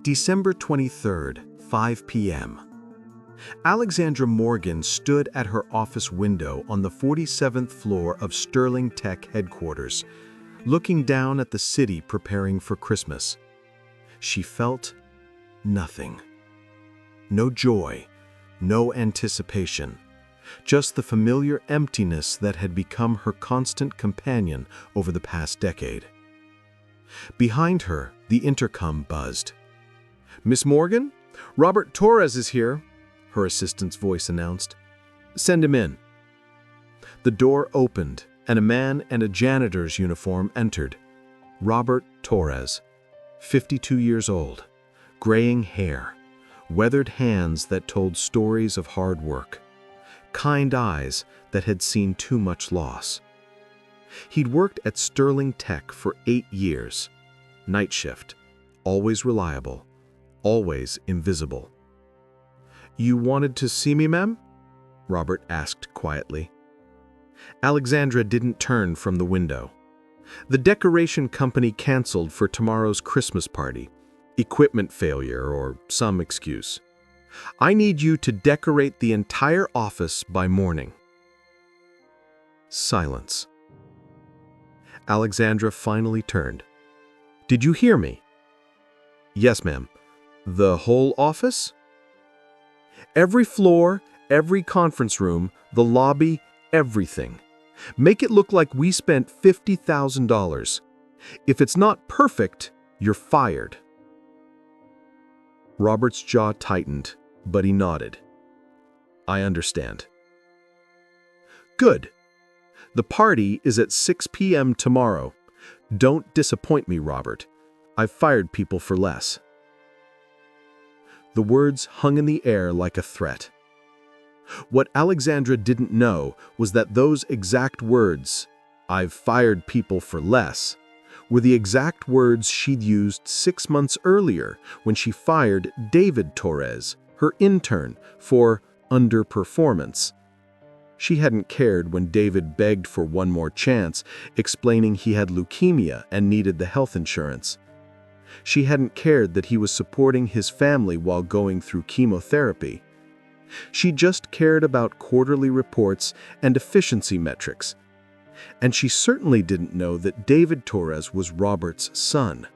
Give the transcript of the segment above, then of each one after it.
December 23rd, 5 p.m. Alexandra Morgan stood at her office window on the 47th floor of Sterling Tech headquarters, looking down at the city preparing for Christmas. She felt nothing. No joy, no anticipation, just the familiar emptiness that had become her constant companion over the past decade. Behind her, the intercom buzzed. "Miss Morgan? Robert Torres is here," her assistant's voice announced. "Send him in." The door opened, and a man in a janitor's uniform entered. Robert Torres, 52 years old, graying hair, weathered hands that told stories of hard work, kind eyes that had seen too much loss. He'd worked at Sterling Tech for 8 years, night shift, always reliable, always invisible. "You wanted to see me, ma'am?" Robert asked quietly. Alexandra didn't turn from the window. The decoration company canceled for tomorrow's Christmas party. Equipment failure or some excuse. "I need you to decorate the entire office by morning." Silence. Alexandra finally turned. "Did you hear me?" "Yes, ma'am." "The whole office?" "Every floor, every conference room, the lobby, everything. Make it look like we spent $50,000. If it's not perfect, you're fired." Robert's jaw tightened, but he nodded. "I understand." "Good. The party is at 6 p.m. tomorrow. Don't disappoint me, Robert. I've fired people for less." The words hung in the air like a threat. What Alexandra didn't know was that those exact words, "I've fired people for less," were the exact words she'd used 6 months earlier when she fired David Torres, her intern, for underperformance. She hadn't cared when David begged for one more chance, explaining he had leukemia and needed the health insurance. She hadn't cared that he was supporting his family while going through chemotherapy. She just cared about quarterly reports and efficiency metrics. And she certainly didn't know that David Torres was Robert's son.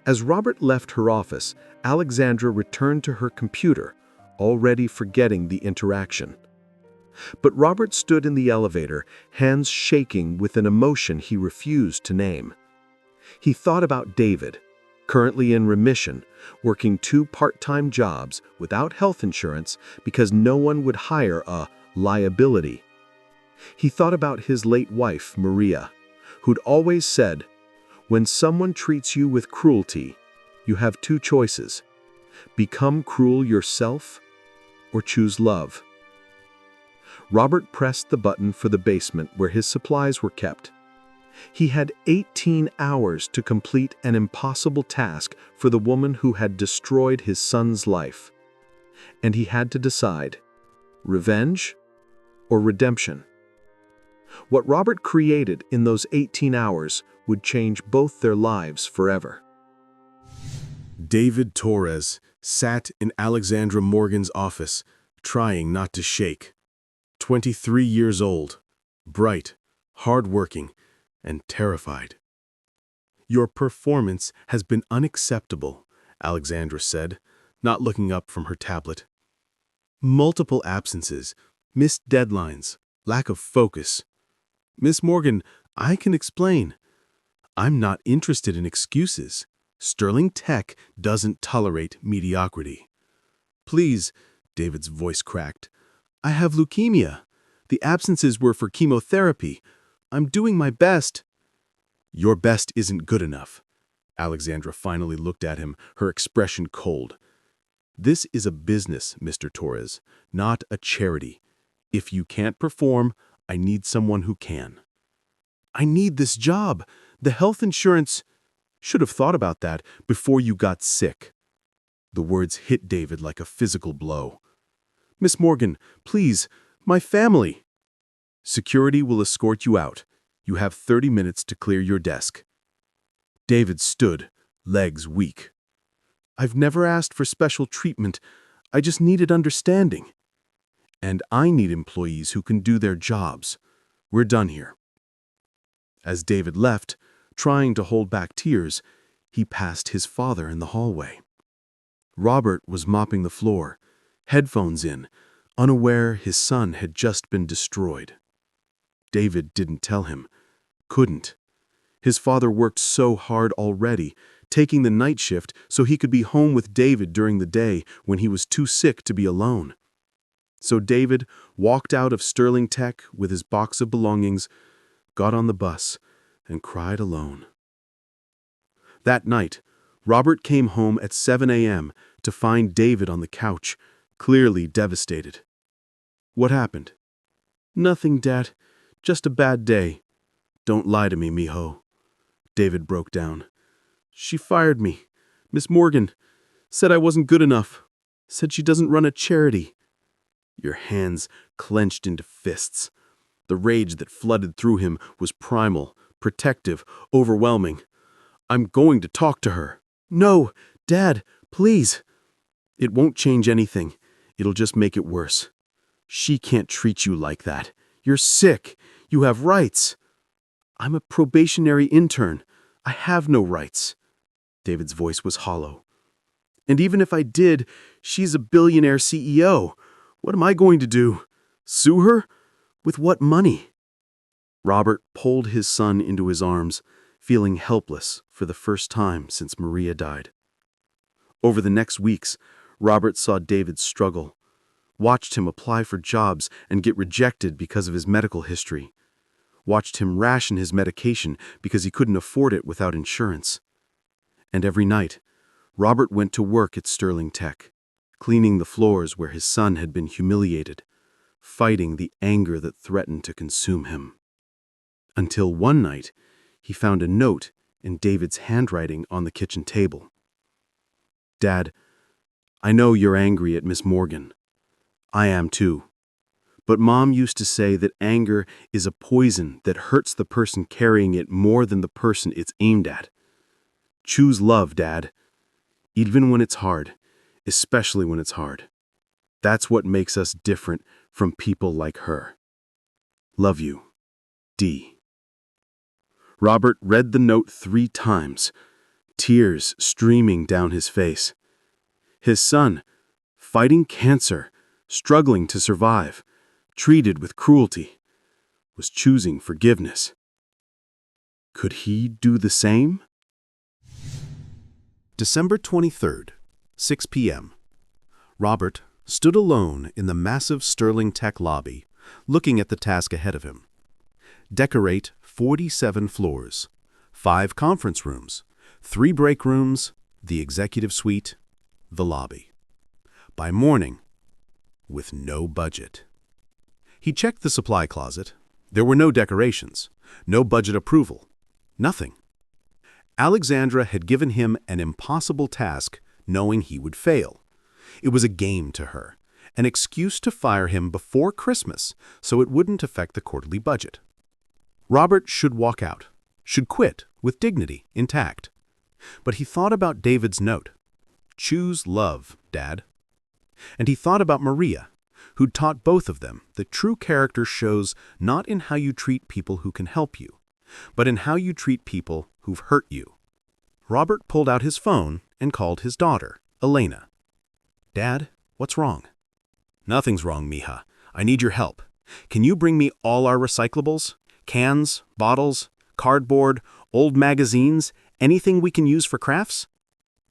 As Robert left her office, Alexandra returned to her computer, already forgetting the interaction. But Robert stood in the elevator, hands shaking with an emotion he refused to name. He thought about David, currently in remission, working 2 part-time jobs without health insurance because no one would hire a liability. He thought about his late wife, Maria, who'd always said, "When someone treats you with cruelty, you have 2 choices: become cruel yourself or choose love." Robert pressed the button for the basement where his supplies were kept. He had 18 hours to complete an impossible task for the woman who had destroyed his son's life. And he had to decide, revenge or redemption. What Robert created in those 18 hours would change both their lives forever. David Torres sat in Alexandra Morgan's office, trying not to shake. 23 years old, bright, hardworking, and terrified. "Your performance has been unacceptable," Alexandra said, not looking up from her tablet. "Multiple absences, missed deadlines, lack of focus. Miss Morgan, I can explain. I'm not interested in excuses. Sterling Tech doesn't tolerate mediocrity." "Please," David's voice cracked. "I have leukemia. The absences were for chemotherapy. I'm doing my best." "Your best isn't good enough." Alexandra finally looked at him, her expression cold. "This is a business, Mr. Torres, not a charity. If you can't perform, I need someone who can." "I need this job. The health insurance—" "Should have thought about that before you got sick." The words hit David like a physical blow. "Miss Morgan, please, my family." "Security will escort you out. You have 30 minutes to clear your desk." David stood, legs weak. I've never asked for special treatment. I just needed understanding. And I need employees who can do their jobs. We're done here." As David left, trying to hold back tears, he passed his father in the hallway. Robert was mopping the floor, headphones in, unaware his son had just been destroyed. David didn't tell him, couldn't. His father worked so hard already, taking the night shift so he could be home with David during the day when he was too sick to be alone. So David walked out of Sterling Tech with his box of belongings, got on the bus, and cried alone. That night, Robert came home at 7 a.m. to find David on the couch, clearly devastated. "What happened?" "Nothing, Dad. Just a bad day." "Don't lie to me, mijo." David broke down. "She fired me. Miss Morgan said I wasn't good enough. Said she doesn't run a charity." Your hands clenched into fists. The rage that flooded through him was primal, protective, overwhelming. "I'm going to talk to her." "No, Dad, please." "It won't change anything. It'll just make it worse. She can't treat you like that. You're sick. You have rights." "I'm a probationary intern. I have no rights." David's voice was hollow. "And even if I did, she's a billionaire CEO. What am I going to do? Sue her? With what money?" Robert pulled his son into his arms, feeling helpless for the first time since Maria died. Over the next weeks, Robert saw David struggle, watched him apply for jobs and get rejected because of his medical history, watched him ration his medication because he couldn't afford it without insurance. And every night, Robert went to work at Sterling Tech, cleaning the floors where his son had been humiliated, fighting the anger that threatened to consume him. Until one night, he found a note in David's handwriting on the kitchen table. "Dad, I know you're angry at Miss Morgan. I am too. But Mom used to say that anger is a poison that hurts the person carrying it more than the person it's aimed at. Choose love, Dad. Even when it's hard, especially when it's hard. That's what makes us different from people like her. Love you, D." Robert read the note 3 times, tears streaming down his face. His son, fighting cancer, struggling to survive, treated with cruelty, was choosing forgiveness. Could he do the same? December 23rd, 6 p.m. Robert stood alone in the massive Sterling Tech lobby, looking at the task ahead of him. Decorate 47 floors, 5 conference rooms, 3 break rooms, the executive suite, the lobby. By morning, with no budget. He checked the supply closet. There were no decorations, no budget approval, nothing. Alexandra had given him an impossible task, knowing he would fail. It was a game to her, an excuse to fire him before Christmas so it wouldn't affect the quarterly budget. Robert should walk out, should quit with dignity intact. But he thought about David's note. Choose love, Dad. And he thought about Maria, who'd taught both of them that true character shows not in how you treat people who can help you, but in how you treat people who've hurt you. Robert pulled out his phone and called his daughter, Elena. "Dad, what's wrong?" "Nothing's wrong, mija. I need your help. Can you bring me all our recyclables? Cans, bottles, cardboard, old magazines, anything we can use for crafts?"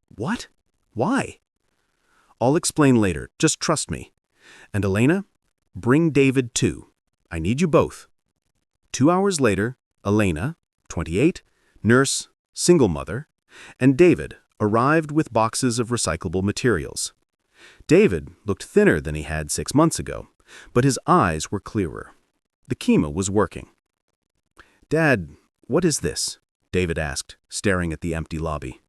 "What? Why?" "I'll explain later. Just trust me. And Elena, bring David too. I need you both." 2 hours later, Elena, 28, nurse, single mother, and David arrived with boxes of recyclable materials. David looked thinner than he had 6 months ago, but his eyes were clearer. The chemo was working. "Dad, what is this?" David asked, staring at the empty lobby.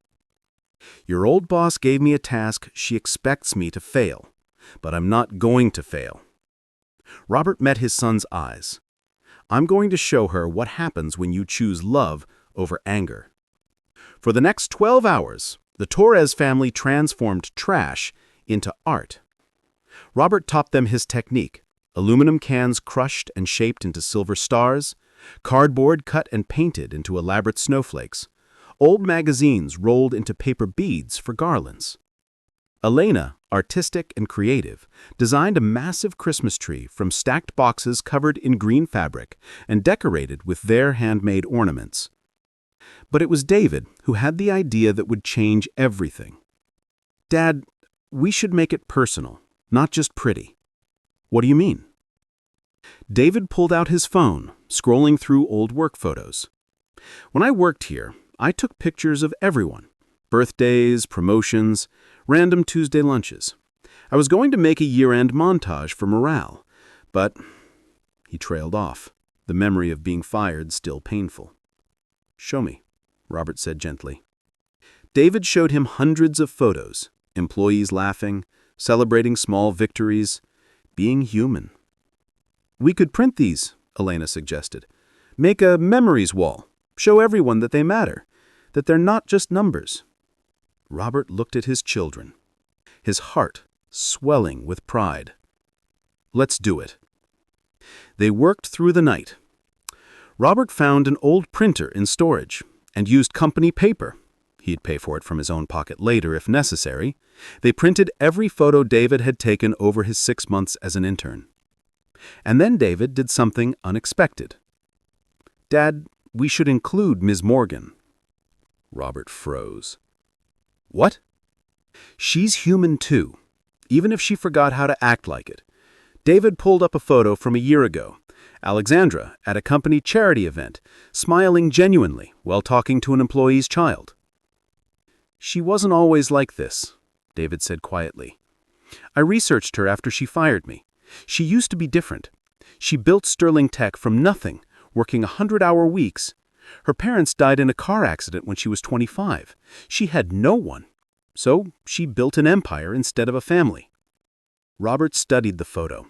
"Your old boss gave me a task she expects me to fail, but I'm not going to fail." Robert met his son's eyes. "I'm going to show her what happens when you choose love over anger. For the next 12 hours, The Torres family transformed trash into art. Robert taught them his technique: aluminum cans crushed and shaped into silver stars, cardboard cut and painted into elaborate snowflakes, old magazines rolled into paper beads for garlands. Elena, artistic and creative, designed a massive Christmas tree from stacked boxes covered in green fabric and decorated with their handmade ornaments. But it was David who had the idea that would change everything. "Dad, we should make it personal, not just pretty." "What do you mean?" David pulled out his phone, scrolling through old work photos. "When I worked here, I took pictures of everyone. Birthdays, promotions, random Tuesday lunches. I was going to make a year-end montage for morale, but..." He trailed off, the memory of being fired still painful. "Show me," Robert said gently. David showed him hundreds of photos, employees laughing, celebrating small victories, being human. "We could print these," Elena suggested. "Make a memories wall, show everyone that they matter, that they're not just numbers." Robert looked at his children, his heart swelling with pride. "Let's do it." They worked through the night. Robert found an old printer in storage and used company paper. He'd pay for it from his own pocket later if necessary. They printed every photo David had taken over his 6 months as an intern. And then David did something unexpected. "Dad, we should include Ms. Morgan." Robert froze. "What?" "She's human too, even if she forgot how to act like it." David pulled up a photo from a year ago. Alexandra at a company charity event, smiling genuinely while talking to an employee's child. "She wasn't always like this," David said quietly. "I researched her after she fired me. She used to be different. She built Sterling Tech from nothing, working 100-hour weeks. Her parents died in a car accident when she was 25. She had no one. So she built an empire instead of a family." Robert studied the photo.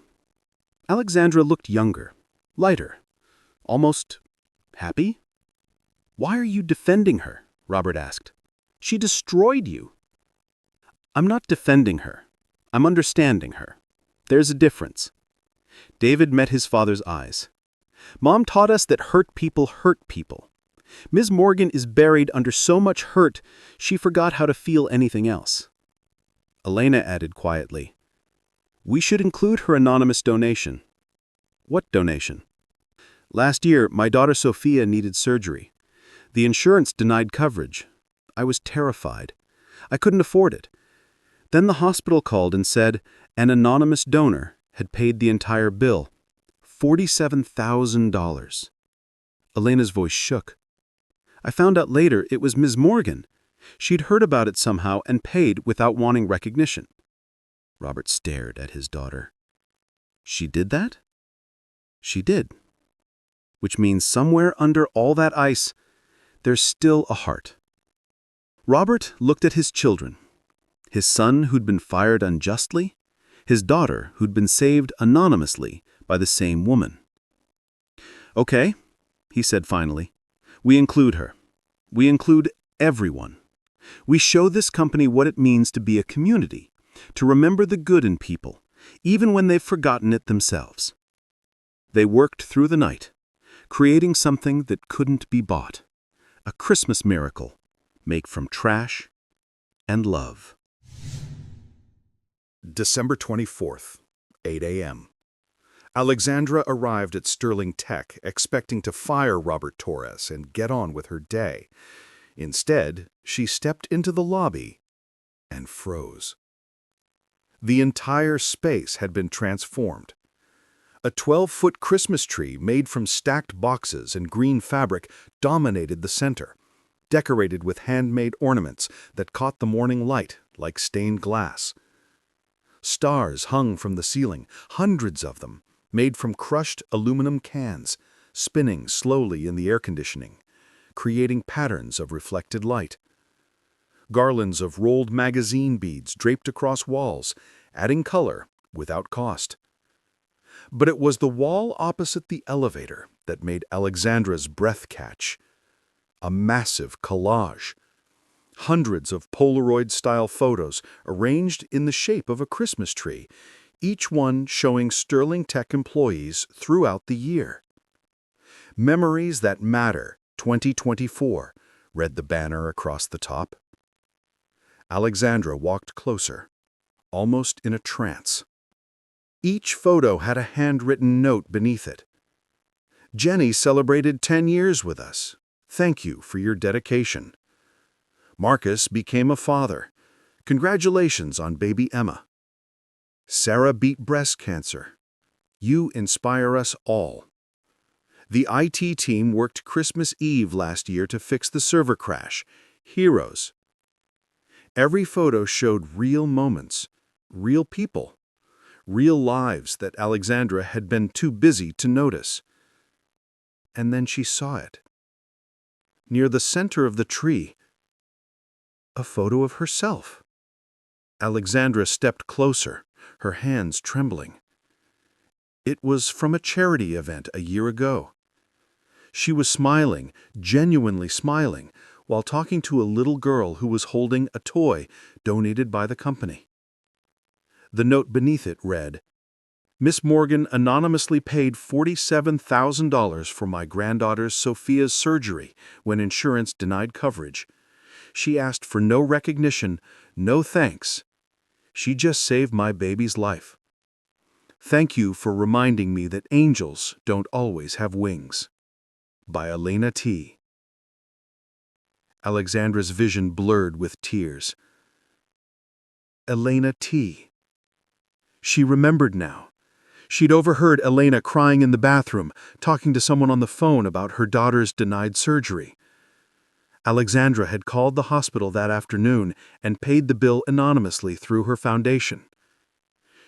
Alexandra looked younger, lighter, almost happy. "Why are you defending her?" Robert asked. "She destroyed you." "I'm not defending her. I'm understanding her. There's a difference." David met his father's eyes. "Mom taught us that hurt people hurt people. Ms. Morgan is buried under so much hurt, she forgot how to feel anything else." Elena added quietly, "We should include her anonymous donation." "What donation?" "Last year, my daughter Sophia needed surgery. The insurance denied coverage. I was terrified. I couldn't afford it. Then the hospital called and said an anonymous donor had paid the entire bill, $47,000. Elena's voice shook. "I found out later it was Ms. Morgan. She'd heard about it somehow and paid without wanting recognition." Robert stared at his daughter. "She did that?" "She did. Which means somewhere under all that ice, there's still a heart." Robert looked at his children. His son who'd been fired unjustly, his daughter who'd been saved anonymously by the same woman. "Okay," he said finally. "We include her. We include everyone. We show this company what it means to be a community, to remember the good in people, even when they've forgotten it themselves." They worked through the night, creating something that couldn't be bought. A Christmas miracle, made from trash and love. December 24th, 8 a.m. Alexandra arrived at Sterling Tech expecting to fire Robert Torres and get on with her day. Instead, she stepped into the lobby and froze. The entire space had been transformed. A 12-foot Christmas tree made from stacked boxes and green fabric dominated the center, decorated with handmade ornaments that caught the morning light like stained glass. Stars hung from the ceiling, hundreds of them, made from crushed aluminum cans, spinning slowly in the air conditioning, creating patterns of reflected light. Garlands of rolled magazine beads draped across walls, adding color without cost. But it was the wall opposite the elevator that made Alexandra's breath catch. A massive collage. Hundreds of Polaroid-style photos arranged in the shape of a Christmas tree, each one showing Sterling Tech employees throughout the year. Memories That Matter, 2024, read the banner across the top. Alexandra walked closer, almost in a trance. Each photo had a handwritten note beneath it. Jenny celebrated 10 years with us. Thank you for your dedication. Marcus became a father. Congratulations on baby Emma. Sarah beat breast cancer. You inspire us all. The IT team worked Christmas Eve last year to fix the server crash. Heroes. Every photo showed real moments, real people, real lives that Alexandra had been too busy to notice. And then she saw it. Near the center of the tree, a photo of herself. Alexandra stepped closer, her hands trembling. It was from a charity event a year ago. She was smiling, genuinely smiling, while talking to a little girl who was holding a toy donated by the company. The note beneath it read, Miss Morgan anonymously paid $47,000 for my granddaughter Sophia's surgery when insurance denied coverage. She asked for no recognition, no thanks. She just saved my baby's life. Thank you for reminding me that angels don't always have wings. By Elena T. Alexandra's vision blurred with tears. Elena T. She remembered now. She'd overheard Elena crying in the bathroom, talking to someone on the phone about her daughter's denied surgery. Alexandra had called the hospital that afternoon and paid the bill anonymously through her foundation.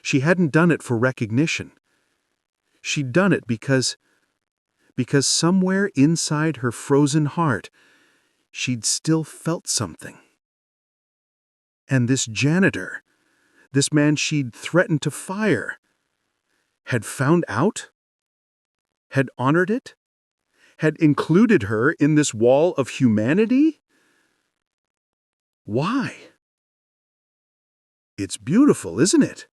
She hadn't done it for recognition. She'd done it because somewhere inside her frozen heart, she'd still felt something. And this janitor, this man she'd threatened to fire, had found out? Had honored it? Had included her in this wall of humanity? Why? It's beautiful, isn't it?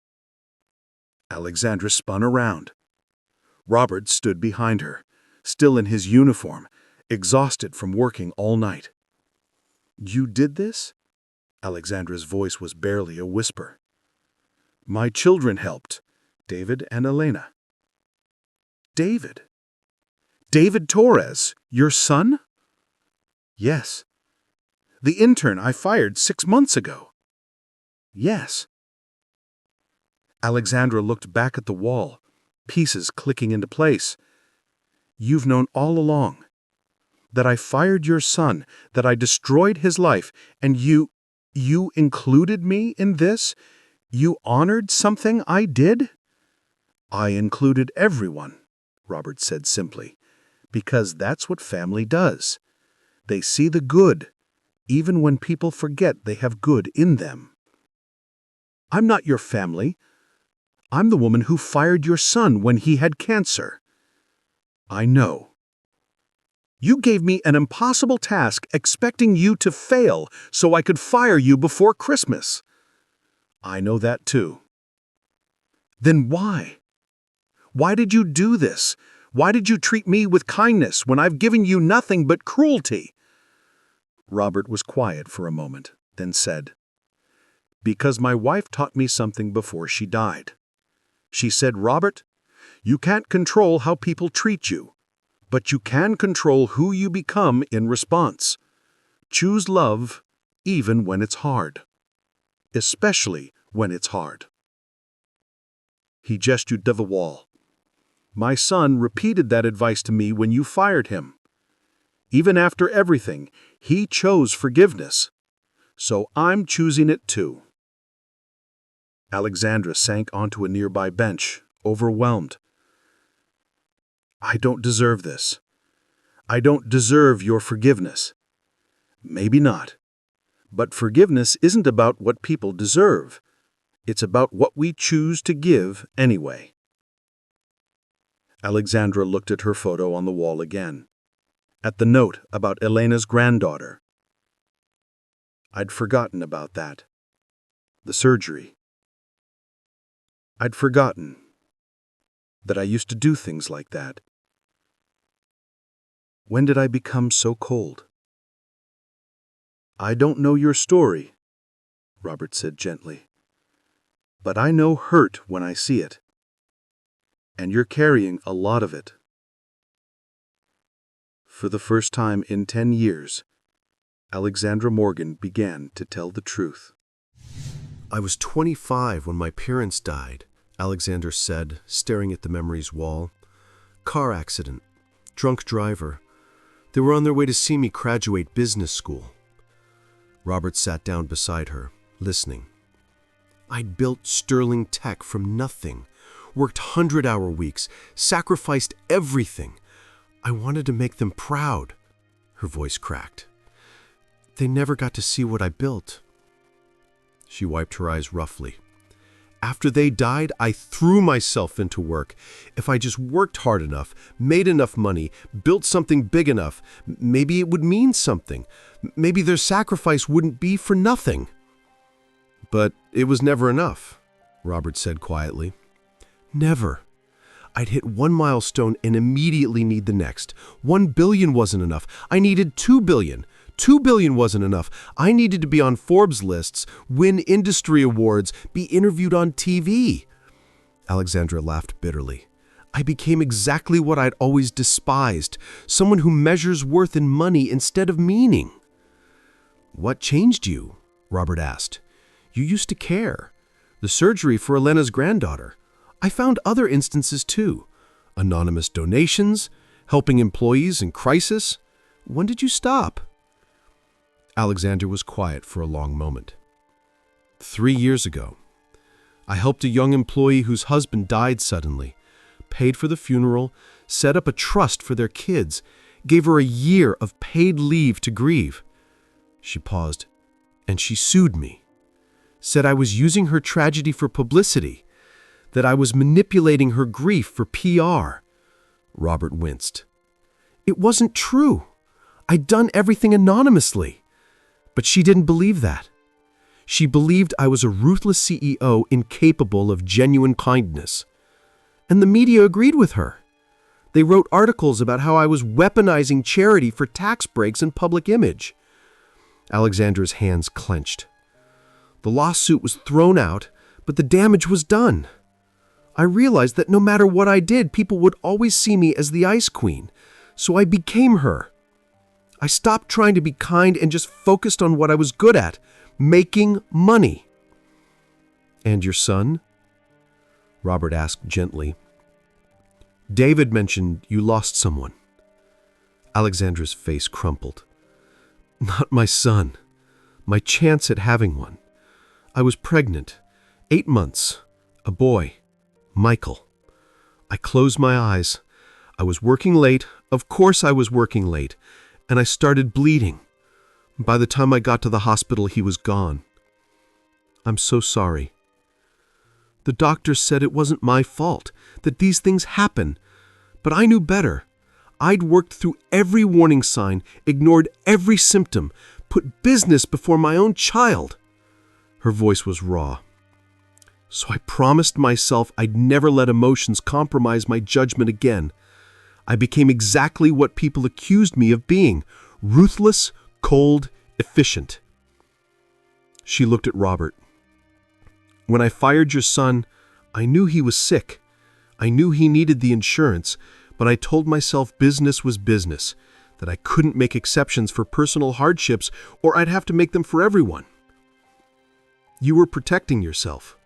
Alexandra spun around. Robert stood behind her, still in his uniform, exhausted from working all night. You did this? Alexandra's voice was barely a whisper. My children helped, David and Elena. David? David Torres, your son? Yes. The intern I fired 6 months ago. Yes. Alexandra looked back at the wall, pieces clicking into place. You've known all along that I fired your son, that I destroyed his life, and you included me in this? You honored something I did? I included everyone, Robert said simply, because that's what family does. They see the good, even when people forget they have good in them. I'm not your family. I'm the woman who fired your son when he had cancer. I know. You gave me an impossible task expecting you to fail so I could fire you before Christmas. I know that too. Then why? Why did you do this? Why did you treat me with kindness when I've given you nothing but cruelty? Robert was quiet for a moment, then said, Because my wife taught me something before she died. She said, Robert, you can't control how people treat you, but you can control who you become in response. Choose love even when it's hard, especially when it's hard. He gestured to the wall. My son repeated that advice to me when you fired him. Even after everything, he chose forgiveness. So I'm choosing it too. Alexandra sank onto a nearby bench, overwhelmed. I don't deserve this. I don't deserve your forgiveness. Maybe not. But forgiveness isn't about what people deserve. It's about what we choose to give anyway. Alexandra looked at her photo on the wall again, at the note about Elena's granddaughter. I'd forgotten about that. The surgery. I'd forgotten that I used to do things like that. When did I become so cold? I don't know your story, Robert said gently. But I know hurt when I see it. And you're carrying a lot of it. For the first time in 10 years, Alexandra Morgan began to tell the truth. I was 25 when my parents died, Alexander said, staring at the memories wall. Car accident. Drunk driver. They were on their way to see me graduate business school. Robert sat down beside her, listening. I'd built sterling tech from nothing, worked 100-hour weeks, sacrificed everything. I wanted to make them proud. Her voice cracked. They never got to see what I built. She wiped her eyes roughly. After they died, I threw myself into work. If I just worked hard enough, made enough money, built something big enough, maybe it would mean something. Maybe their sacrifice wouldn't be for nothing. But it was never enough, Robert said quietly. Never. I'd hit one milestone and immediately need the next. 1 billion wasn't enough. I needed 2 billion. 2 billion wasn't enough. I needed to be on Forbes lists, win industry awards, be interviewed on TV. Alexandra laughed bitterly. I became exactly what I'd always despised, someone who measures worth in money instead of meaning. What changed you? Robert asked. You used to care. The surgery for Elena's granddaughter. I found other instances too. Anonymous donations, helping employees in crisis. When did you stop? Alexander was quiet for a long moment. 3 years ago, I helped a young employee whose husband died suddenly, paid for the funeral, set up a trust for their kids, gave her a year of paid leave to grieve. She paused, and she sued me. Said I was using her tragedy for publicity, that I was manipulating her grief for PR. Robert winced. It wasn't true. I'd done everything anonymously. But she didn't believe that. She believed I was a ruthless CEO incapable of genuine kindness. And the media agreed with her. They wrote articles about how I was weaponizing charity for tax breaks and public image. Alexandra's hands clenched. The lawsuit was thrown out, but the damage was done. I realized that no matter what I did, people would always see me as the ice queen, so I became her. I stopped trying to be kind and just focused on what I was good at, making money. And your son? Robert asked gently. David mentioned you lost someone. Alexandra's face crumpled. Not my son. My chance at having one. I was pregnant. 8 months. A boy. Michael. I closed my eyes. I was working late. Of course I was working late. And I started bleeding. By the time I got to the hospital, he was gone. I'm so sorry. The doctor said it wasn't my fault, that these things happen. But I knew better. I'd worked through every warning sign, ignored every symptom, put business before my own child. Her voice was raw. So I promised myself I'd never let emotions compromise my judgment again. I became exactly what people accused me of being, ruthless, cold, efficient. She looked at Robert. When I fired your son, I knew he was sick. I knew he needed the insurance, but I told myself business was business, that I couldn't make exceptions for personal hardships or I'd have to make them for everyone. You were protecting yourself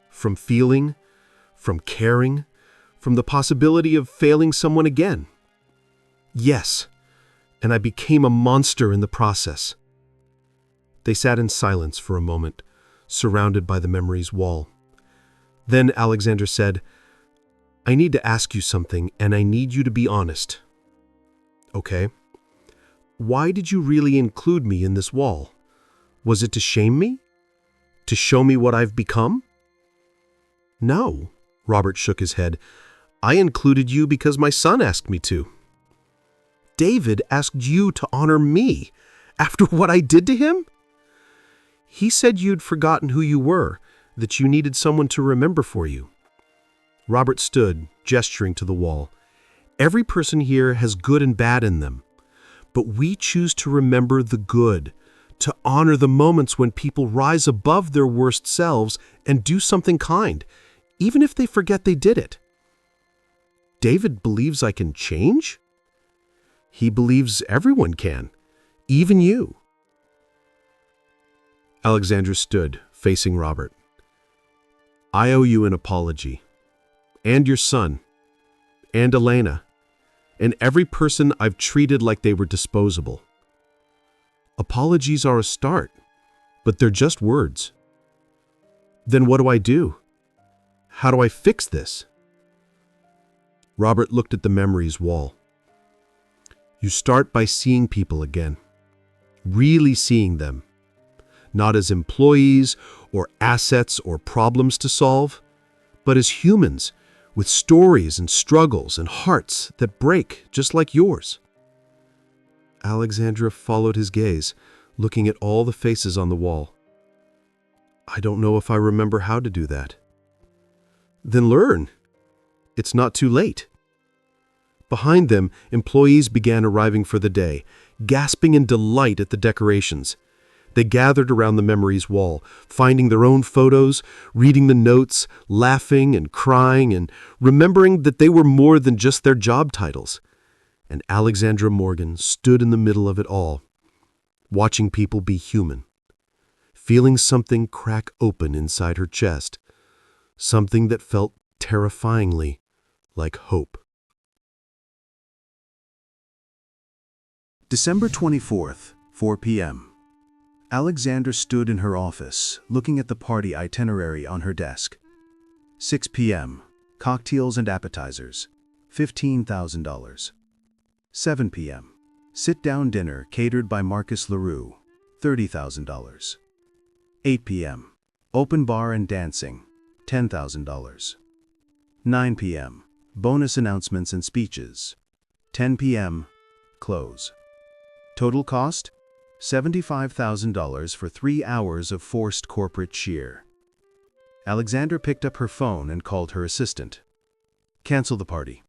from feeling, from caring, from the possibility of failing someone again. Yes, and I became a monster in the process. They sat in silence for a moment, surrounded by the memories wall. Then Alexander said, I need to ask you something, and I need you to be honest. Okay. Why did you really include me in this wall? Was it to shame me? To show me what I've become? No, Robert shook his head. I included you because my son asked me to. David asked you to honor me after what I did to him? He said you'd forgotten who you were, that you needed someone to remember for you. Robert stood, gesturing to the wall. Every person here has good and bad in them, but we choose to remember the good, to honor the moments when people rise above their worst selves and do something kind, even if they forget they did it. David believes I can change? He believes everyone can, even you. Alexandra stood, facing Robert. I owe you an apology. And your son. And Elena. And every person I've treated like they were disposable. Apologies are a start, but they're just words. Then what do I do? How do I fix this? Robert looked at the memories wall. You start by seeing people again. Really seeing them. Not as employees or assets or problems to solve, but as humans with stories and struggles and hearts that break just like yours. Alexandra followed his gaze, looking at all the faces on the wall. I don't know if I remember how to do that. Then learn. It's not too late. Behind them, employees began arriving for the day, gasping in delight at the decorations. They gathered around the memories wall, finding their own photos, reading the notes, laughing and crying, and remembering that they were more than just their job titles. And Alexandra Morgan stood in the middle of it all, watching people be human, feeling something crack open inside her chest, something that felt terrifyingly like hope. December 24th, 4 p.m. Alexandra stood in her office, looking at the party itinerary on her desk. 6 p.m. Cocktails and appetizers, $15,000. 7 p.m. Sit-down dinner catered by Marcus LaRue, $30,000. 8 p.m. Open bar and dancing, $10,000. 9 p.m. Bonus announcements and speeches. 10 p.m. Close. Total cost? $75,000 for 3 hours of forced corporate cheer. Alexandra picked up her phone and called her assistant. Cancel the party.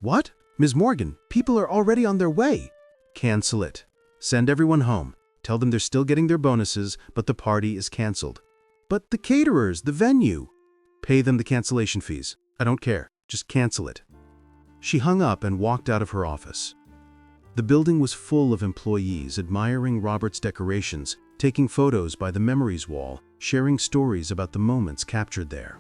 What? Ms. Morgan, people are already on their way. Cancel it. Send everyone home. Tell them they're still getting their bonuses, but the party is canceled. But the caterers, the venue. Pay them the cancellation fees. I don't care. Just cancel it. She hung up and walked out of her office. The building was full of employees admiring Robert's decorations, taking photos by the memories wall, sharing stories about the moments captured there.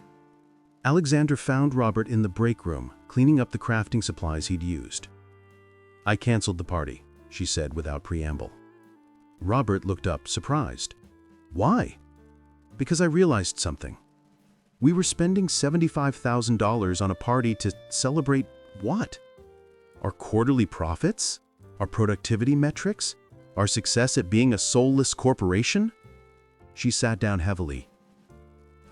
Alexandra found Robert in the break room, cleaning up the crafting supplies he'd used. I canceled the party, she said without preamble. Robert looked up, surprised. Why? Because I realized something. We were spending $75,000 on a party to celebrate what? Our quarterly profits? Our productivity metrics? Our success at being a soulless corporation? She sat down heavily.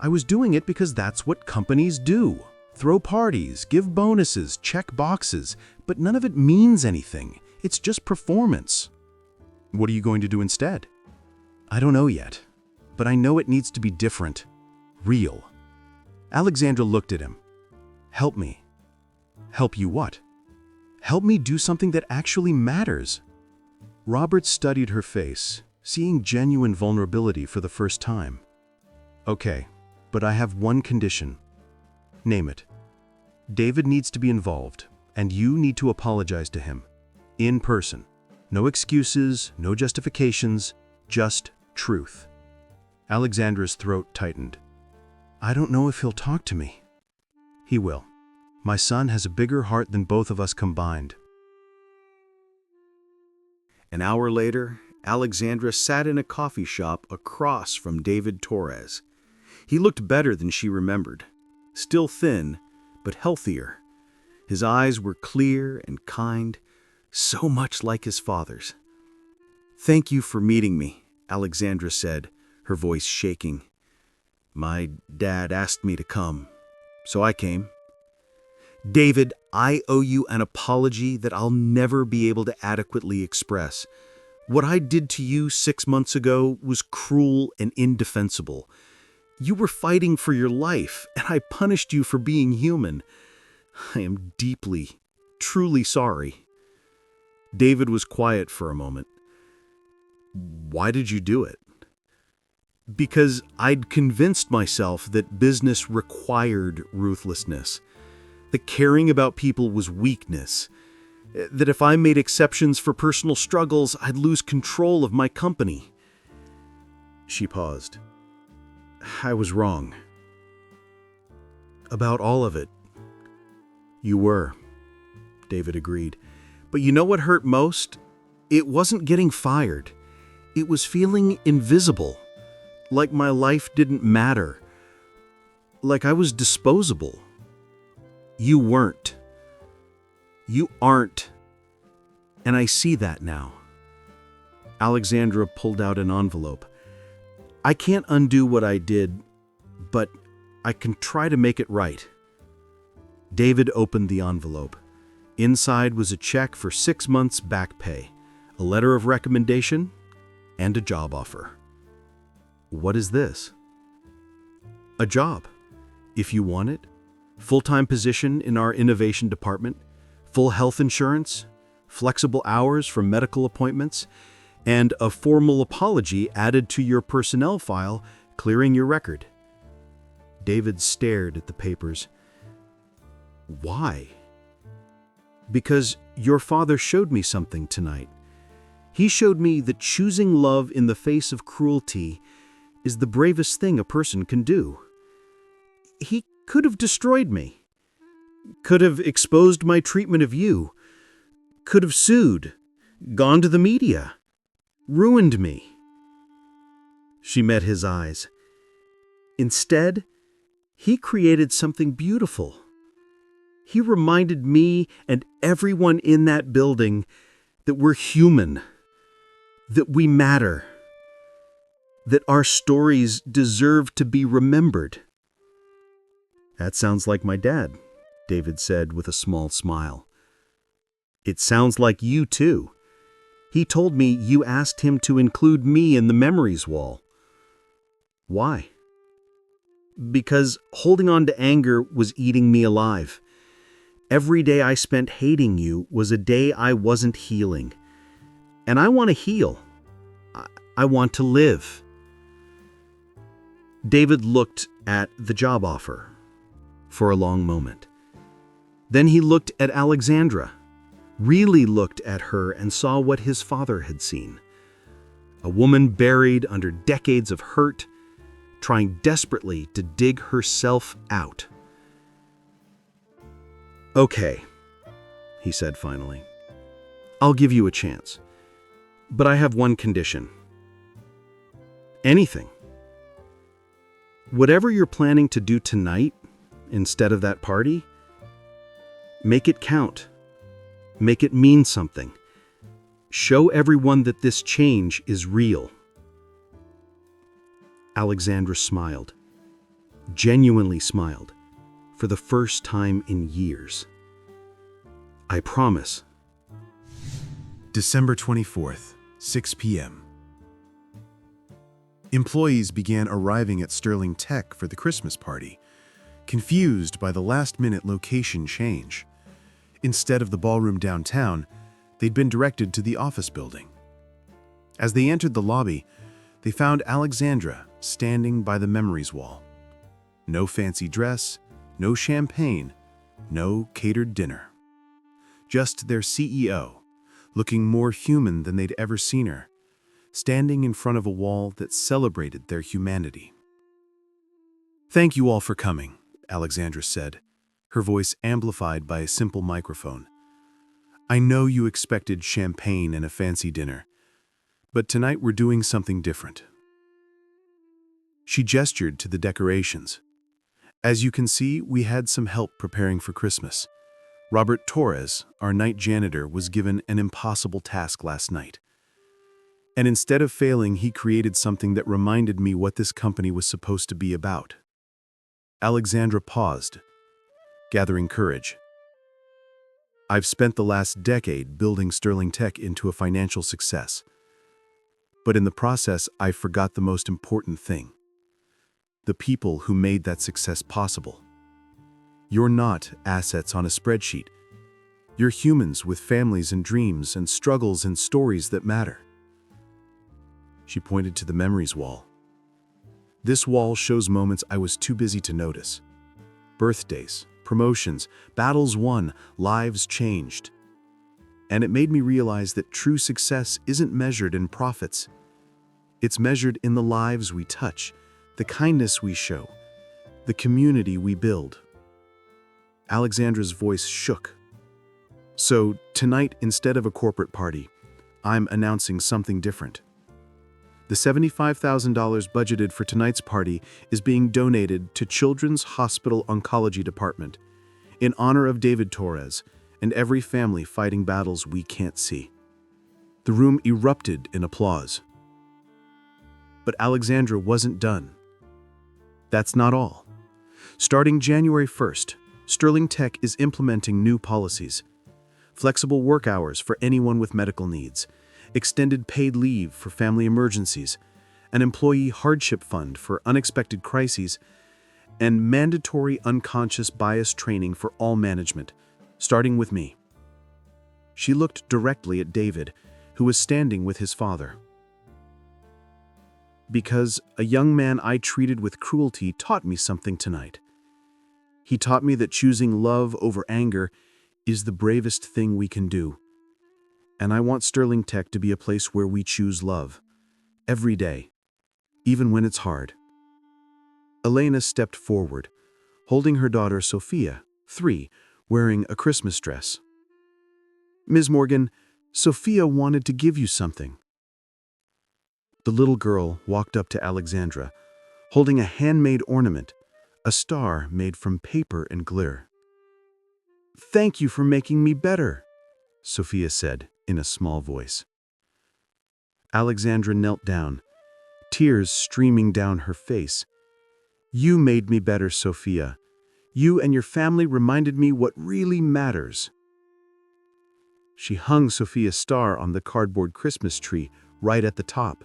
I was doing it because that's what companies do. Throw parties, give bonuses, check boxes, but none of it means anything. It's just performance. What are you going to do instead? I don't know yet, but I know it needs to be different. Real. Alexandra looked at him. Help me. Help you what? Help me do something that actually matters. Robert studied her face, seeing genuine vulnerability for the first time. Okay, but I have one condition. Name it. David needs to be involved, and you need to apologize to him. In person. No excuses, no justifications, just truth. Alexandra's throat tightened. I don't know if he'll talk to me. He will. My son has a bigger heart than both of us combined. An hour later, Alexandra sat in a coffee shop across from David Torres. He looked better than she remembered. Still thin, but healthier. His eyes were clear and kind, so much like his father's. Thank you for meeting me, Alexandra said, her voice shaking. My dad asked me to come, so I came. David, I owe you an apology that I'll never be able to adequately express, What I did to you 6 months ago was cruel and indefensible. You were fighting for your life, and I punished you for being human. I am deeply, truly sorry." David was quiet for a moment. "Why did you do it?" "Because I'd convinced myself that business required ruthlessness, that caring about people was weakness, that if I made exceptions for personal struggles, I'd lose control of my company." She paused. "I was wrong. About all of it." "You were," David agreed. "But you know what hurt most? It wasn't getting fired. It was feeling invisible, like my life didn't matter, like I was disposable. You weren't. You aren't. And I see that now." Alexandra pulled out an envelope. "I can't undo what I did, but I can try to make it right." David opened the envelope. Inside was a check for 6 months back pay, a letter of recommendation, and a job offer. "What is this?" "A job, if you want it. Full-time position in our innovation department, full health insurance, flexible hours for medical appointments, and a formal apology added to your personnel file clearing your record." David stared at the papers. "Why?" "Because your father showed me something tonight. He showed me that choosing love in the face of cruelty is the bravest thing a person can do. He could have destroyed me, could have exposed my treatment of you, could have sued, gone to the media, ruined me." She met his eyes. "Instead, he created something beautiful. He reminded me and everyone in that building that we're human, that we matter, that our stories deserve to be remembered." "That sounds like my dad," David said with a small smile. "It sounds like you too. He told me you asked him to include me in the memories wall." "Why?" "Because holding on to anger was eating me alive. Every day I spent hating you was a day I wasn't healing. And I want to heal. I want to live." David looked at the job offer for a long moment. Then he looked at Alexandra, really looked at her and saw what his father had seen. A woman buried under decades of hurt, trying desperately to dig herself out. "Okay," he said finally. "I'll give you a chance. But I have one condition." "Anything. Whatever you're planning to do tonight, instead of that party, make it count. Make it mean something. Show everyone that this change is real." Alexandra smiled, genuinely smiled, for the first time in years. "I promise." December 24th, 6 p.m. Employees began arriving at Sterling Tech for the Christmas party, confused by the last-minute location change. Instead of the ballroom downtown, they'd been directed to the office building. As they entered the lobby, they found Alexandra standing by the memories wall. No fancy dress, no champagne, no catered dinner. Just their CEO, looking more human than they'd ever seen her, standing in front of a wall that celebrated their humanity. "Thank you all for coming," Alexandra said, her voice amplified by a simple microphone. "I know you expected champagne and a fancy dinner, but tonight we're doing something different." She gestured to the decorations. "As you can see, we had some help preparing for Christmas. Robert Torres, our night janitor, was given an impossible task last night. And instead of failing, he created something that reminded me what this company was supposed to be about." Alexandra paused, gathering courage. "I've spent the last decade building Sterling Tech into a financial success. But in the process, I forgot the most important thing: the people who made that success possible. You're not assets on a spreadsheet. You're humans with families and dreams and struggles and stories that matter. She pointed to the memories wall. This wall shows moments I was too busy to notice. Birthdays, promotions, battles won, lives changed. And it made me realize that true success isn't measured in profits. It's measured in the lives we touch, the kindness we show, the community we build. Alexandra's voice shook. So tonight, instead of a corporate party, I'm announcing something different. The $75,000 budgeted for tonight's party is being donated to Children's Hospital Oncology Department in honor of David Torres and every family fighting battles we can't see. The room erupted in applause. But Alexandra wasn't done. That's not all. Starting January 1st, Sterling Tech is implementing new policies: flexible work hours for anyone with medical needs, extended paid leave for family emergencies, an employee hardship fund for unexpected crises, and mandatory unconscious bias training for all management, starting with me. She looked directly at David, who was standing with his father. Because a young man I treated with cruelty taught me something tonight. He taught me that choosing love over anger is the bravest thing we can do. And I want Sterling Tech to be a place where we choose love, every day, even when it's hard. Elena stepped forward, holding her daughter Sophia, 3, wearing a Christmas dress. Ms. Morgan, Sophia wanted to give you something. The little girl walked up to Alexandra, holding a handmade ornament, a star made from paper and glitter. "Thank you for making me better," Sophia said in a small voice. Alexandra knelt down, tears streaming down her face. "You made me better, Sophia. You and your family reminded me what really matters." She hung Sophia's star on the cardboard Christmas tree right at the top.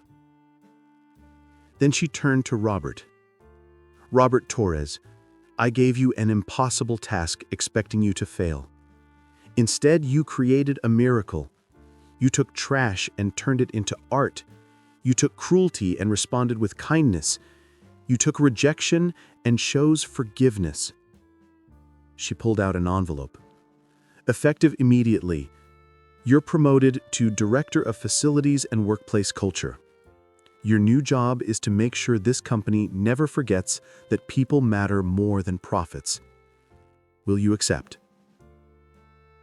Then she turned to Robert. "Robert Torres, I gave you an impossible task expecting you to fail. Instead, you created a miracle. You took trash and turned it into art. You took cruelty and responded with kindness. You took rejection and chose forgiveness." She pulled out an envelope. "Effective immediately, you're promoted to Director of Facilities and Workplace Culture. Your new job is to make sure this company never forgets that people matter more than profits. Will you accept?"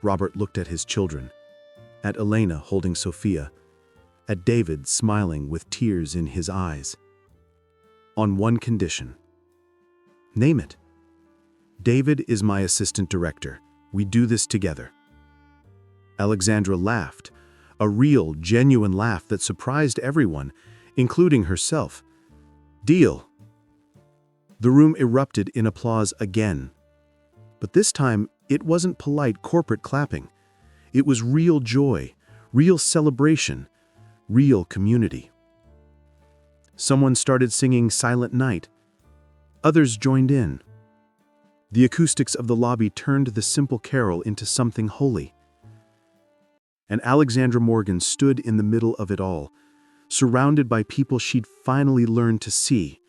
Robert looked at his children, at Elena holding Sophia, at David smiling with tears in his eyes. "On one condition." "Name it." "David is my assistant director. We do this together." Alexandra laughed, a real, genuine laugh that surprised everyone, including herself. "Deal." The room erupted in applause again. But this time, it wasn't polite corporate clapping. It was real joy, real celebration, real community. Someone started singing Silent Night. Others joined in. The acoustics of the lobby turned the simple carol into something holy. And Alexandra Morgan stood in the middle of it all, surrounded by people she'd finally learned to see,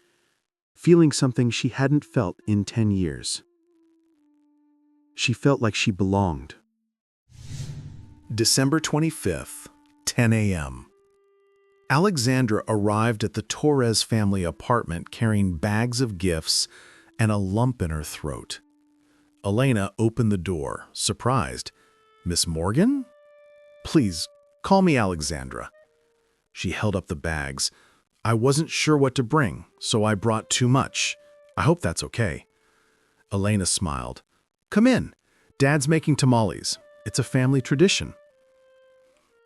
feeling something she hadn't felt in 10 years. She felt like she belonged. December 25th, 10 a.m. Alexandra arrived at the Torres family apartment carrying bags of gifts and a lump in her throat. Elena opened the door, surprised. "Miss Morgan? Please, call me Alexandra." She held up the bags. "I wasn't sure what to bring, so I brought too much. I hope that's okay." Elena smiled. "Come in. Dad's making tamales. It's a family tradition."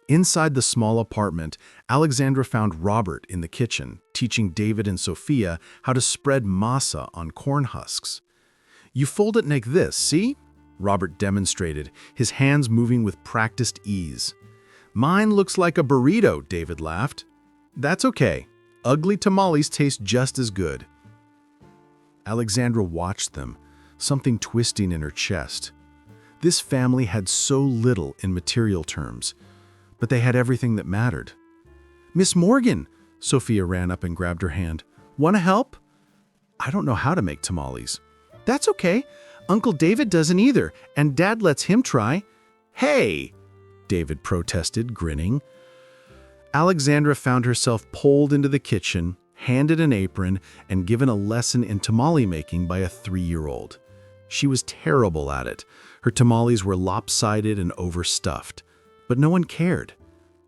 Inside the small apartment, Alexandra found Robert in the kitchen, teaching David and Sophia how to spread masa on corn husks. "You fold it like this, see?" Robert demonstrated, his hands moving with practiced ease. "Mine looks like a burrito," David laughed. That's okay. Ugly tamales taste just as good. Alexandra watched them, something twisting in her chest. This family had so little in material terms, but they had everything that mattered. Miss Morgan, Sophia ran up and grabbed her hand. Want to help? I don't know how to make tamales. That's okay. Uncle David doesn't either, and Dad lets him try. Hey, David protested, grinning. Alexandra found herself pulled into the kitchen, handed an apron, and given a lesson in tamale making by a 3-year-old. She was terrible at it. Her tamales were lopsided and overstuffed, but no one cared.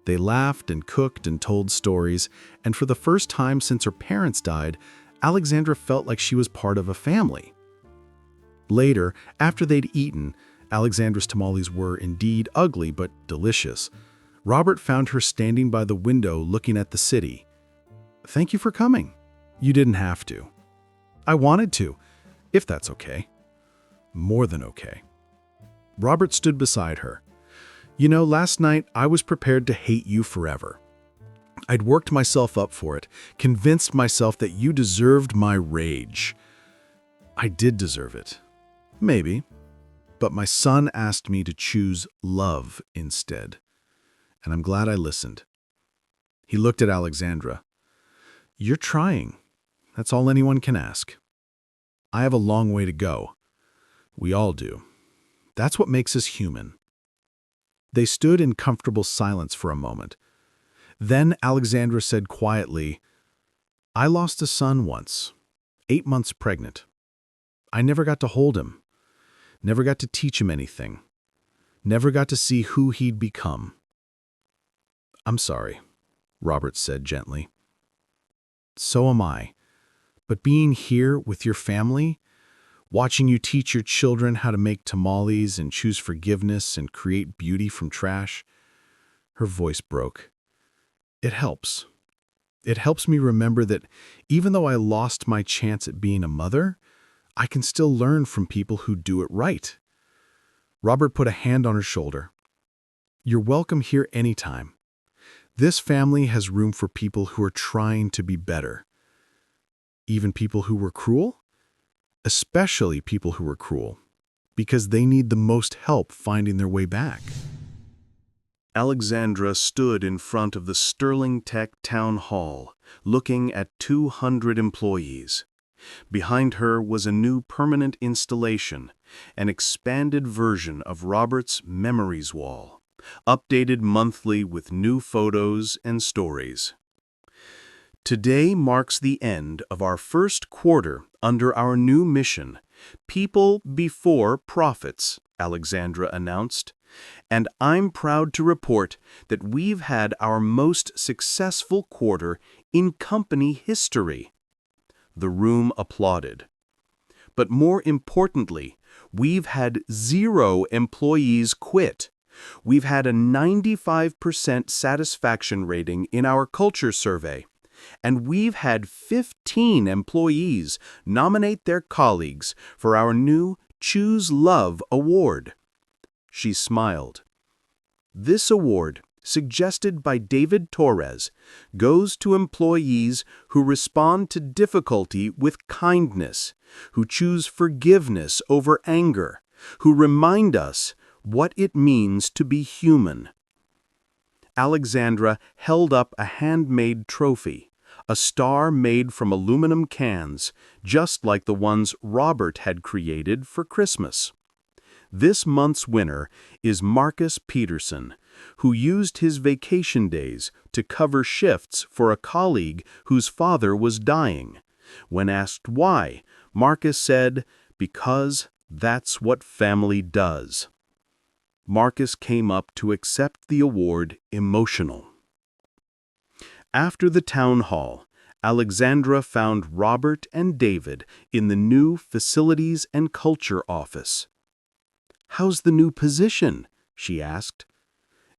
They laughed and cooked and told stories, and for the first time since her parents died, Alexandra felt like she was part of a family. Later, after they'd eaten, Alexandra's tamales were indeed ugly but delicious. Robert found her standing by the window looking at the city. Thank you for coming. You didn't have to. I wanted to, if that's okay. More than okay. Robert stood beside her. You know, last night I was prepared to hate you forever. I'd worked myself up for it, convinced myself that you deserved my rage. I did deserve it. Maybe. But my son asked me to choose love instead. And I'm glad I listened. He looked at Alexandra. You're trying. That's all anyone can ask. I have a long way to go. We all do. That's what makes us human. They stood in comfortable silence for a moment. Then Alexandra said quietly, I lost a son once, 8 months pregnant. I never got to hold him, never got to teach him anything, never got to see who he'd become. I'm sorry, Robert said gently. So am I. But being here with your family, watching you teach your children how to make tamales and choose forgiveness and create beauty from trash, her voice broke. It helps. It helps me remember that even though I lost my chance at being a mother, I can still learn from people who do it right. Robert put a hand on her shoulder. You're welcome here anytime. This family has room for people who are trying to be better. Even people who were cruel? Especially people who were cruel, because they need the most help finding their way back. Alexandra stood in front of the Sterling Tech Town Hall, looking at 200 employees. Behind her was a new permanent installation, an expanded version of Robert's Memories Wall, updated monthly with new photos and stories. Today marks the end of our first quarter under our new mission, People Before Profits, Alexandra announced. And I'm proud to report that we've had our most successful quarter in company history. The room applauded. But more importantly, we've had 0 employees quit. We've had a 95% satisfaction rating in our culture survey. And we've had 15 employees nominate their colleagues for our new Choose Love Award. She smiled. This award, suggested by David Torres, goes to employees who respond to difficulty with kindness, who choose forgiveness over anger, who remind us what it means to be human. Alexandra held up a handmade trophy, a star made from aluminum cans, just like the ones Robert had created for Christmas. This month's winner is Marcus Peterson, who used his vacation days to cover shifts for a colleague whose father was dying. When asked why, Marcus said, "Because that's what family does." Marcus came up to accept the award emotional. After the town hall, Alexandra found Robert and David in the new Facilities and Culture office. "How's the new position?" she asked.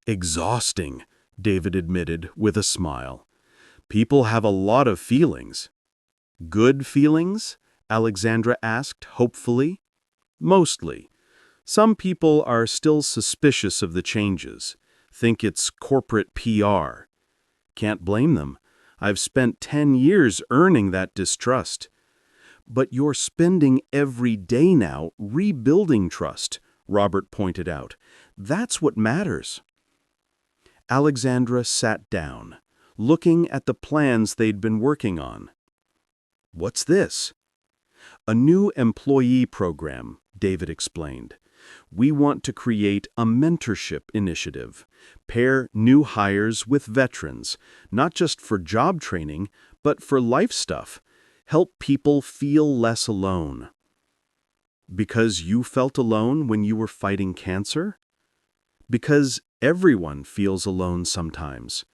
"Exhausting," David admitted with a smile. "People have a lot of feelings." "Good feelings?" Alexandra asked hopefully. "Mostly. Some people are still suspicious of the changes, think it's corporate PR. Can't blame them. I've spent 10 years earning that distrust. But you're spending every day now rebuilding trust, Robert pointed out. That's what matters. Alexandra sat down, looking at the plans they'd been working on. What's this? A new employee program, David explained. We want to create a mentorship initiative, pair new hires with veterans, not just for job training, but for life stuff, help people feel less alone. Because you felt alone when you were fighting cancer? Because everyone feels alone sometimes,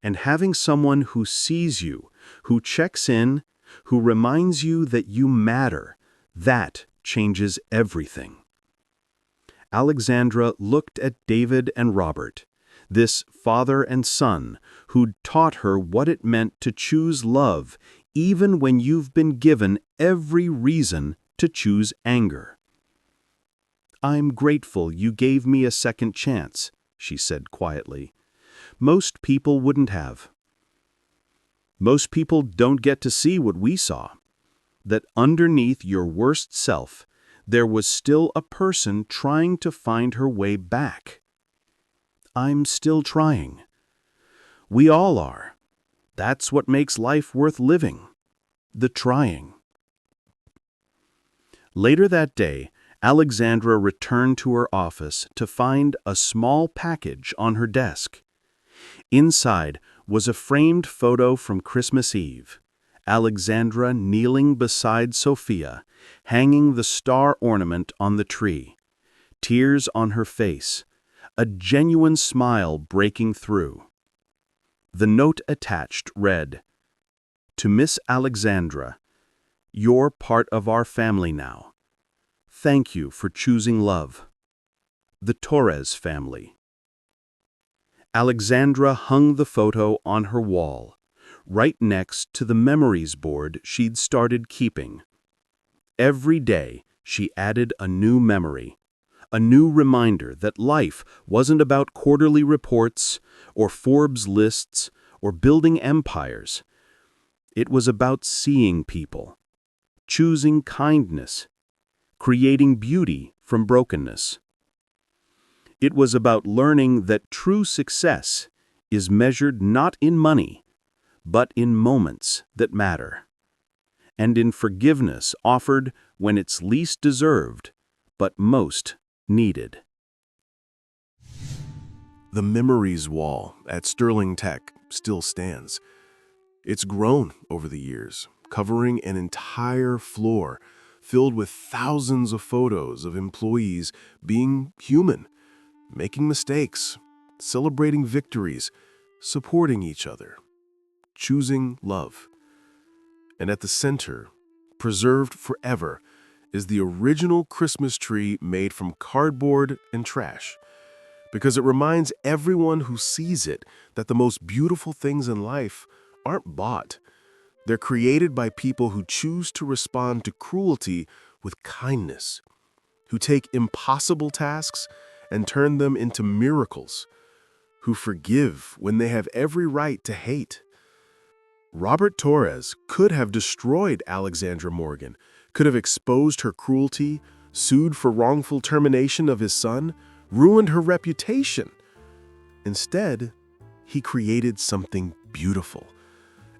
and having someone who sees you, who checks in, who reminds you that you matter, that changes everything. Alexandra looked at David and Robert, this father and son who'd taught her what it meant to choose love even when you've been given every reason to choose anger. I'm grateful you gave me a second chance, she said quietly. Most people wouldn't have. Most people don't get to see what we saw, that underneath your worst self, there was still a person trying to find her way back. I'm still trying. We all are. That's what makes life worth living. The trying. Later that day, Alexandra returned to her office to find a small package on her desk. Inside was a framed photo from Christmas Eve. Alexandra kneeling beside Sophia, hanging the star ornament on the tree, tears on her face, a genuine smile breaking through. The note attached read, "To Miss Alexandra, you're part of our family now. Thank you for choosing love. The Torres family." Alexandra hung the photo on her wall, right next to the memories board she'd started keeping. Every day, she added a new memory, a new reminder that life wasn't about quarterly reports or Forbes lists or building empires. It was about seeing people, choosing kindness, creating beauty from brokenness. It was about learning that true success is measured not in money, but in moments that matter, and in forgiveness offered when it's least deserved, but most needed. The Memories Wall at Sterling Tech still stands. It's grown over the years, covering an entire floor filled with thousands of photos of employees being human, making mistakes, celebrating victories, supporting each other, choosing love. And at the center, preserved forever, is the original Christmas tree made from cardboard and trash, because it reminds everyone who sees it that the most beautiful things in life aren't bought. They're created by people who choose to respond to cruelty with kindness, who take impossible tasks and turn them into miracles, who forgive when they have every right to hate. Robert Torres could have destroyed Alexandra Morgan, could have exposed her cruelty, sued for wrongful termination of his son, ruined her reputation. Instead, he created something beautiful.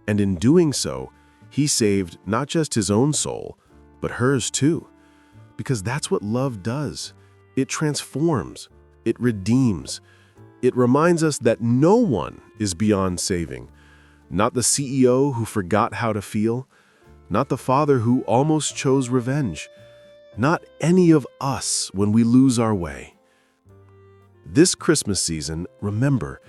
And in doing so, he saved not just his own soul, but hers too. Because that's what love does. It transforms. It redeems. It reminds us that no one is beyond saving. Not the CEO who forgot how to feel. Not the father who almost chose revenge. Not any of us when we lose our way. This Christmas season, remember,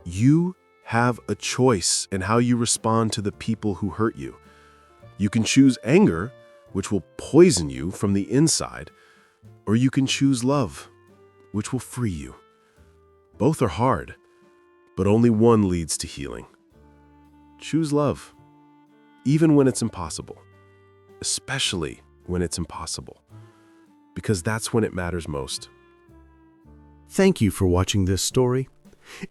you have a choice in how you respond to the people who hurt you. You can choose anger, which will poison you from the inside, or you can choose love, which will free you. Both are hard, but only one leads to healing. Choose love, even when it's impossible, especially when it's impossible, because that's when it matters most. Thank you for watching this story.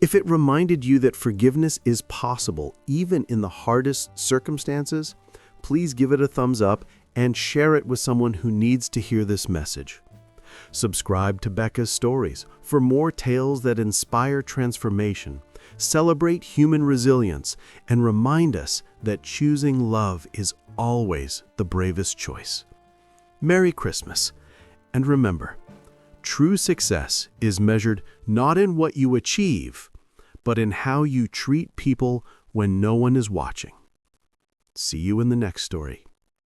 If it reminded you that forgiveness is possible even in the hardest circumstances, please give it a thumbs up and share it with someone who needs to hear this message. Subscribe to Becca's Stories for more tales that inspire transformation, celebrate human resilience, and remind us that choosing love is always the bravest choice. Merry Christmas, and remember, true success is measured not in what you achieve, but in how you treat people when no one is watching. See you in the next story.